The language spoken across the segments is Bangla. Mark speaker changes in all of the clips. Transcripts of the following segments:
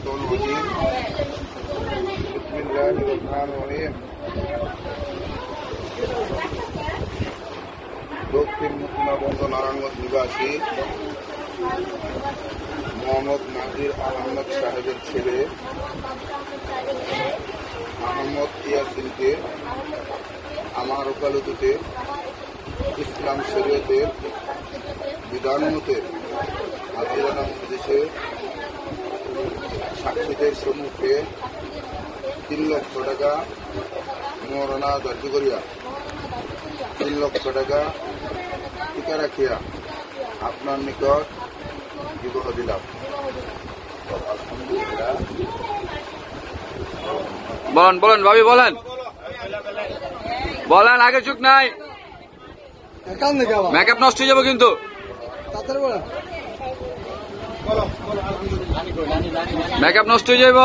Speaker 1: الشيطان الرجيم بسم الله الرحمن الرحيم দক্ষিণ মুক্তিনগর নারায়ণগঞ্জ নিবাসী মোহাম্মদ নাজির আহমদ সাহেবের ছেলে আহমদ ইয়াসিনকে আমার ওকালতিতে ইসলাম শরীয়তের বিধান মতে হাজিরানা মজলিসে সাক্ষীদের সম্মুখে 3 লক্ষ টাকা মোহরানা ধার্য করিয়া 3 লক্ষ টাকা টিকা রাখিয়া আপনার নিকট বিবাহ দিলাম।
Speaker 2: বলেন বলেন ভাবি বলেন বলেন, আগে চুক নাই, মেকআপ নষ্ট হয়ে যাবো কিন্তু। মেকআপ নষ্ট হয়ে যাইব,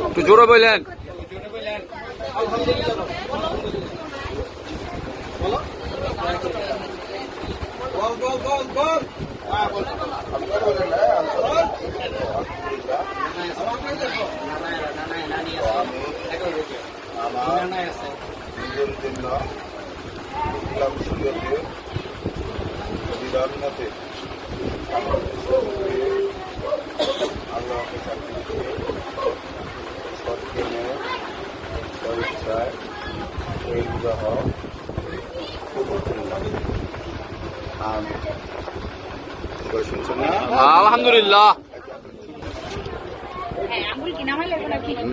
Speaker 2: একটু জোরে বললেন।
Speaker 1: আমার নিজের জন্য ইসলাম শরীয়তের বিধান মতে আল্লাহকে সাক্ষী দিয়ে সৎকেনে স্বইচ্ছায় এই বিবাহ কবুল করলাম। আমিন। শুনছেন না?
Speaker 2: আলহামদুলিল্লাহ।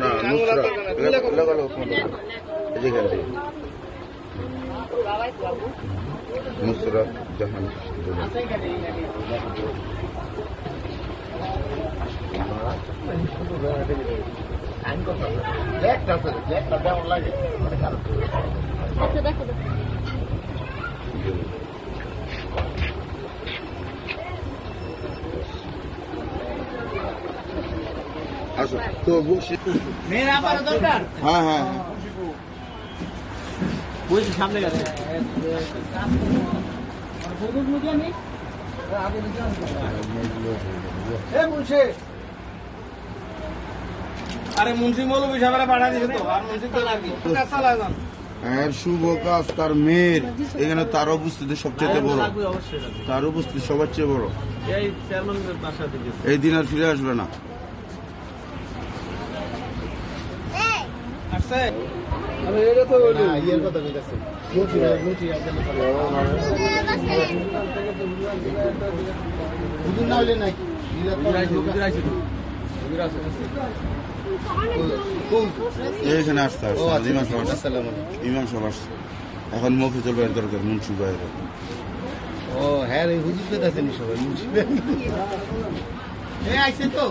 Speaker 1: না নুসরাত জাহান আসো তো বসে। হ্যাঁ হ্যাঁ
Speaker 3: বলছি সামনে গেছে আরে মুন্সি মৌলভী সাহেবরা পাঠা দিছে তো, আর মুন্সি তো লাগবে
Speaker 1: এর শুভ কাজ তার মেয়ের এখানে তার উপস্থিতি সবচেয়ে বড়, তার উপস্থিতি সবার চেয়ে বড়।
Speaker 3: এই চেয়ারম্যানের বাসা থেকে
Speaker 1: এই দিন আর ফিরে আসবে না।
Speaker 3: আসছে
Speaker 1: এখানে আসতে আসছে ইমাম সাহেব আসছে। এখন মফিজুল ভাইয়ের দরকার, মুন্সি ভাইয়ের।
Speaker 3: ও হ্যাঁ হুজুর পেতে আছেন সবাই মুন্সি আইছে তো।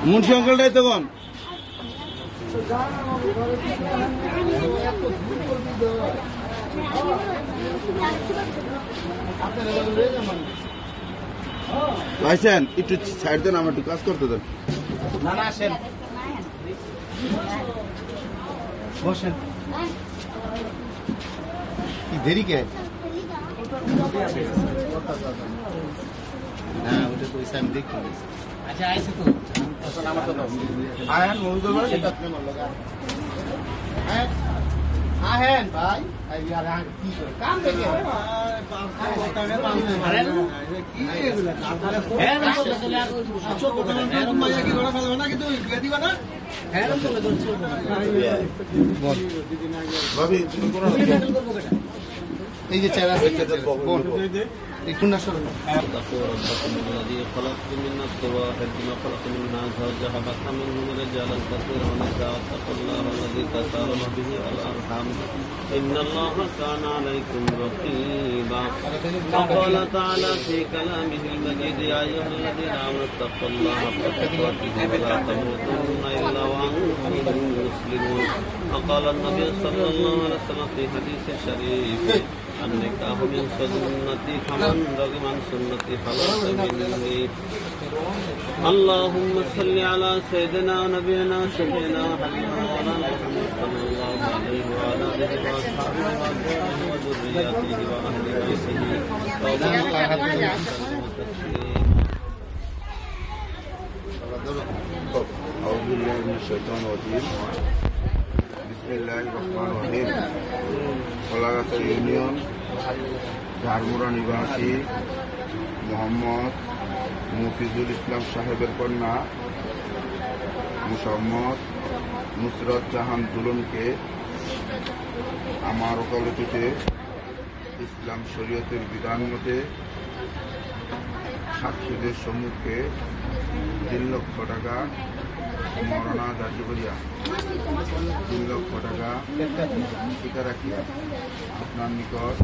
Speaker 1: মুন্সি অঙ্কলটাই তখন ভাইছেন একটু সাইড দেন, আমার একটু কাজ করতে দেন।
Speaker 3: না না আসেন বসেন। কি দেরি কে? হ্যাঁ ওটা তো ইসলাম দেখতে। আচ্ছা আইছে তো তখন আমার তো আয়েন মজুদ ভাই এটা আপনি মন লাগা। হ্যাঁ আহেন ভাই আই यार কি করে কাম দেখে আরে কি এগুলা হ্যাঁ চোখ বলে মাইয়া কি ধরা ফেলবে না, কিন্তু বিয়ে দিবা না। হ্যাঁ চলে যাচ্ছে বল
Speaker 1: ভাবি তুমি কোন
Speaker 3: এই যে চেহারা আছে কোন কোন আসল
Speaker 4: الذي خلق من نفس واحد وخلق منها زوجها وبث منهما رجالا كثيرا ونساء واتقوا الله الذي تساءلون به والارحام ان الله كان عليكم رقيبا وقال تعالى في كلامه المجيد يا ايها الذين امنوا اتقوا الله حق تقاته ولا تموتن الا وانتم مسلمون وقال النبي صلى الله عليه وسلم في حديث الشريف النكاح من سنتي فمن رغب عن سنتي فليس مني اللهم صل على سيدنا ونبينا شفيعنا وحبيبنا مولانا محمد صلى الله عليه وعلى اله واصحابه وازواجه وذرياته واهل بيته
Speaker 1: أعوذ بالله من الشيطان الرجيم بسم الله الرحمن الرحيم কলাগাছা ইউনিয়ন ঝাড়মুড়া নিবাসী মোহাম্মদ মুফিজুল ইসলাম সাহেবের কন্যা মোহাম্মদ নুসরত জাহান দুলনকে আমার ওকালতিতে ইসলাম শরীয়তের বিধান মতে সাক্ষীদের সম্মুখে 3 লক্ষ টাকা মরণা দাবি করিয়া 3 লক্ষ টাকা টিকা রাখিয়া আপনার নিকট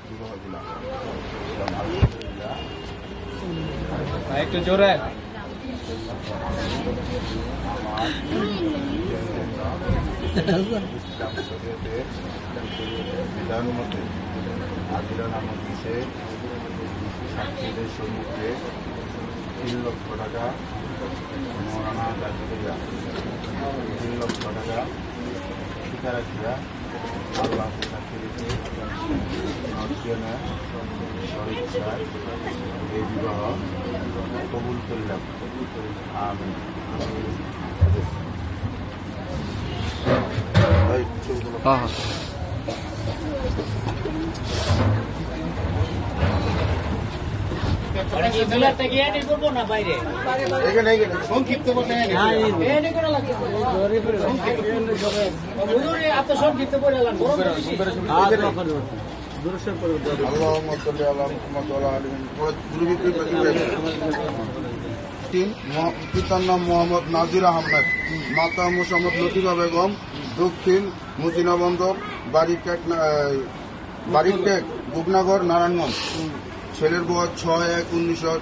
Speaker 1: বিবাহ দিলাম।
Speaker 3: একটু জোরে
Speaker 1: ইসলাম শরীয়তের বিধান মতে আদিরা নামক দেশে সাক্ষীদের সম্মুখে 3 লক্ষ টাকা মরণা দাবি করিয়া 3 লক্ষ টাকা টিকা রাখিয়া আল্লাহ সাক্ষী রেখে স্বইচ্ছায় এই বিবাহ কবুল করলাম। আমিন।
Speaker 2: হ্যাঁ হ্যাঁ
Speaker 3: সংক্ষিপ্ত বলতে
Speaker 1: পিতার নাম মোহাম্মদ নাজির আহমেদ, মাতা মোসাম্মদ লতিফা বেগম, দক্ষিণ মুজিনা বন্দর, বাড়ির টেক, বুকনগর, নারায়ণগঞ্জ। ছেলের বয়স 6/1/19